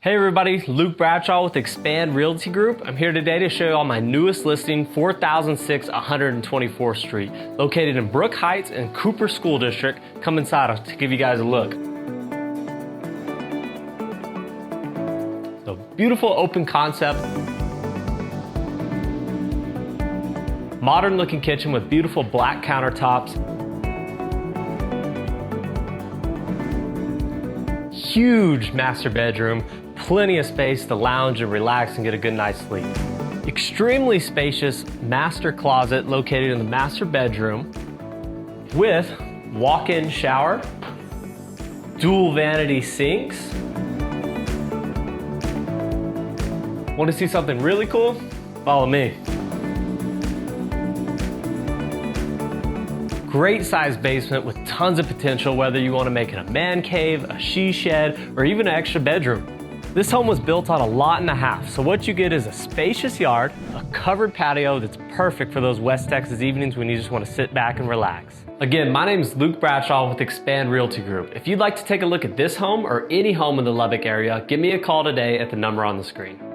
Hey everybody, Luke Bradshaw with Expand Realty Group. I'm here today to show you all my newest listing, 4006 124th Street, located in Brooke Heights and Cooper School District. Come inside to give you guys a look. So beautiful open concept. Modern looking kitchen with beautiful black countertops. Huge master bedroom. Plenty of space to lounge and relax and get a good night's sleep. Extremely spacious master closet located in the master bedroom with walk-in shower, dual vanity sinks. Want to see something really cool? Follow me. Great sized basement with tons of potential, whether you want to make it a man cave, a she shed, or even an extra bedroom. This home was built on a lot and a half, so what you get is a spacious yard, a covered patio that's perfect for those West Texas evenings when you just want to sit back and relax. Again, my name is Luke Bradshaw with Expand Realty Group. If you'd like to take a look at this home or any home in the Lubbock area, give me a call today at the number on the screen.